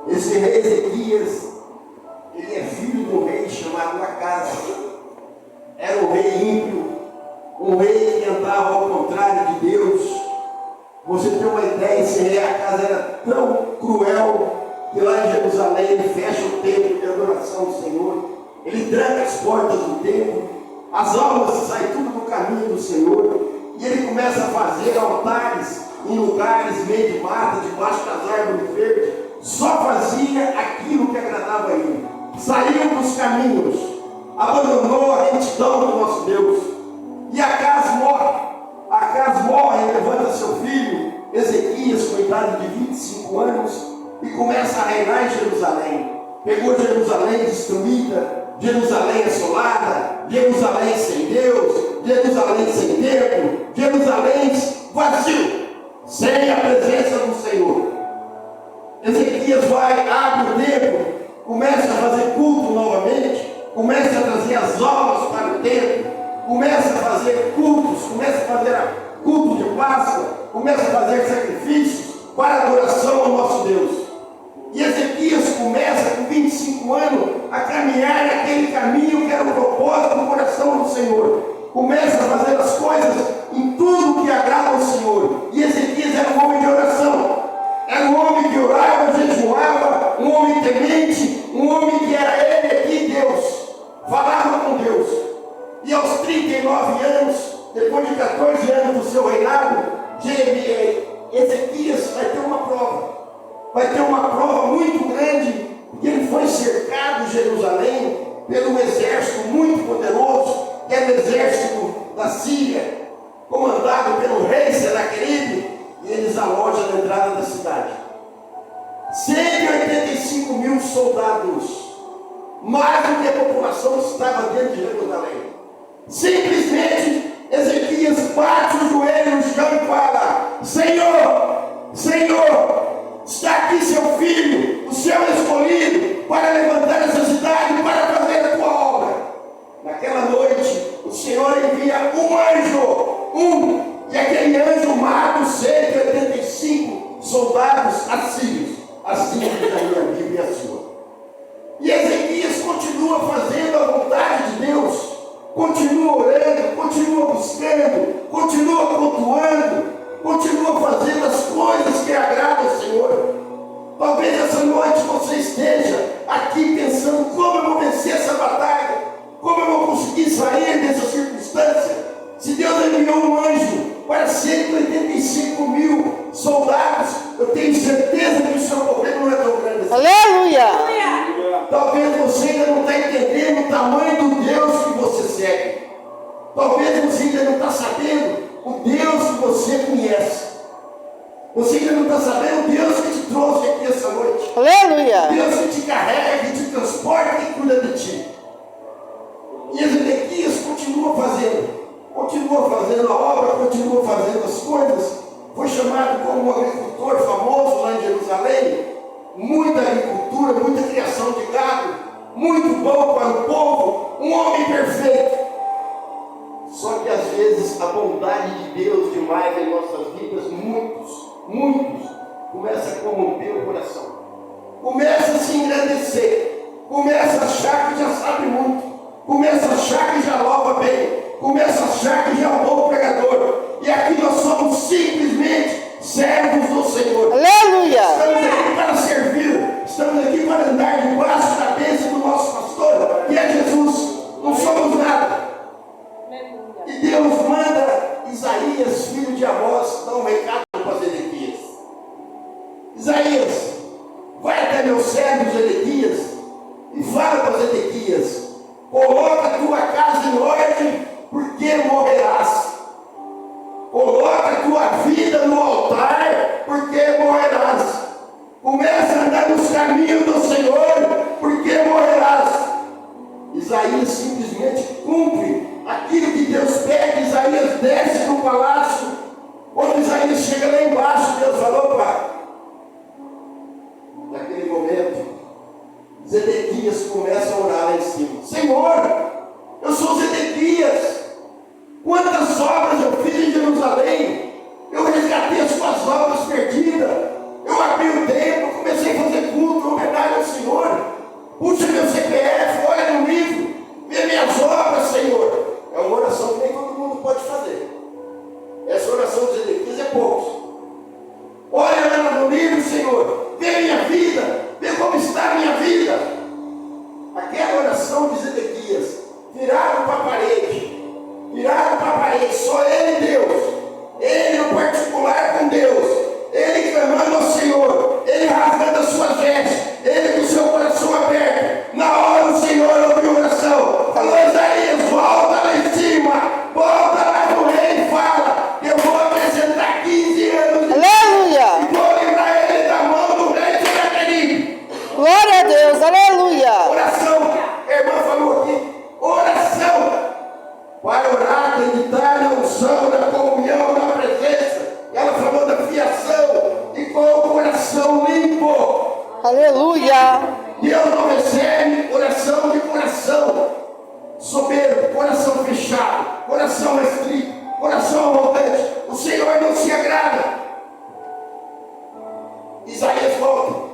Esse rei Ezequias, ele é filho de um rei chamado Acaz. Era um rei ímpio, um rei que andava ao contrário de Deus. Você tem uma ideia, esse rei Acaz era tão cruel que lá em Jerusalém ele fecha o templo de adoração do Senhor, ele tranca as portas do templo, as almas saem tudo do caminho do Senhor, e ele começa a fazer altares em lugares meio de mata, debaixo das árvores verdes. Só fazia aquilo que agradava a ele, saiu dos caminhos, abandonou a retidão do nosso Deus. E Acaz morre, levanta seu filho Ezequias, com idade de 25 anos, e começa a reinar em Jerusalém. Pegou Jerusalém destruída, Jerusalém assolada, Jerusalém sem Deus, Jerusalém sem templo, Jerusalém vazio, sem a presença do Senhor. Ezequias abre o templo, começa a fazer culto novamente, começa a trazer as almas para o templo, começa a fazer cultos, começa a fazer culto de Páscoa, começa a fazer sacrifícios para adoração ao nosso Deus. E Ezequias começa com 25 anos a caminhar naquele caminho que era o propósito do coração do Senhor. Começa a fazer as coisas em tudo que agrada ao Senhor. E Ezequias era um homem de oração. Era um homem que orava, jejuava, um homem temente, um homem que era ele aqui, Deus. Falava com Deus. E aos 39 anos, depois de 14 anos do seu reinado, Ezequias vai ter uma prova. Vai ter uma prova muito grande, porque ele foi cercado em Jerusalém pelo exército muito poderoso, que era o exército da Síria, comandado pelo rei Senaqueribe, e eles alojam na entrada da cidade. 185 mil soldados, mais do que a população que estava dentro de Jerusalém. Simplesmente Ezequias bate o joelho no chão e fala: Senhor, Senhor, está aqui seu filho, o seu escolhido, para levantar essa cidade, para fazer a tua obra. Naquela noite, o Senhor envia um anjo, e aquele anjo mata os 185 soldados assírios. Assim diz a minha Bíblia e a sua. E Ezequias continua fazendo a vontade de Deus, continua orando, continua buscando, continua cultuando, continua fazendo as coisas que agradam ao Senhor. Talvez essa noite você esteja aqui pensando: como eu vou vencer essa batalha? Como eu vou conseguir sair dessa circunstância? Se Deus enviou um anjo para 185 mil soldados, eu tenho certeza que o seu problema não é tão grande assim. Aleluia! Talvez você ainda não está entendendo o tamanho do Deus que você segue. Talvez você ainda não está sabendo o Deus que você conhece. Você ainda não está sabendo o Deus que te trouxe aqui essa noite. Aleluia! Deus que te carrega, que te transporta e cuida de ti. E Ezequias continua fazendo a obra, continua fazendo as coisas. Foi chamado como um agricultor famoso lá em Jerusalém. Muita agricultura, muita criação de gado, muito bom para o povo, um homem perfeito. Só que às vezes a bondade de Deus demais em nossas vidas, muitos, começa a corromper o coração. Começa a se engrandecer, começa a achar que já sabe muito, começa a achar que já louva bem, começa a achar que já é um bom pregador. E aqui nós somos simplesmente servos do Senhor. Aleluia! Estamos aqui para servir, estamos aqui para andar debaixo da bênção do nosso pastor, que é Jesus. Não somos nada. E Deus manda Isaías, filho de Amós, dar um recado para Ezequias. Isaías, vai até meu servo Ezequias e fala para Ezequias: coloca a tua casa em ordem, porque morrerás. Coloca a tua vida no altar, porque morrerás. Começa a andar nos caminhos do Senhor, porque morrerás. Isaías simplesmente cumpre aquilo que Deus pede. Isaías desce no palácio. Quando Isaías chega lá embaixo, Deus falou: opa. Naquele momento, Zedequias começa a orar lá em cima: Senhor, eu sou Zedequias. Quantas obras eu fiz em Jerusalém? Eu resgatei as suas obras perdidas. Eu abri o templo, comecei a fazer culto, Puxa meu CPF, olha no livro, vê minhas obras, Senhor. É uma oração que nem todo mundo pode fazer. Essa oração de Ezequias é poucos. Olha lá no livro, Senhor, vê minha vida, vê como está a minha vida. Aquela oração de Ezequias, viraram para a parede, só ele e Deus, ele no particular com Deus, ele clamando ao Senhor, ele rasgando as suas vestes, ele com o seu coração aberto. Na hora o Senhor ouviu a oração, falou: Isaías, volta lá em cima, volta lá no rei e fala: eu vou apresentar 15 anos de Aleluia. e vou livrar ele da mão do rei de Senaquerib. Glória a Deus. Aleluia. Oração, a irmã falou aqui, oração. Vai orar, acreditar na unção, na comunhão, na presença. Ela falou da fiação e com o coração limpo. Aleluia. Deus não recebe oração de coração soberbo, coração fechado, coração restrito, coração arrogante. O Senhor não se agrada. Isaías volta.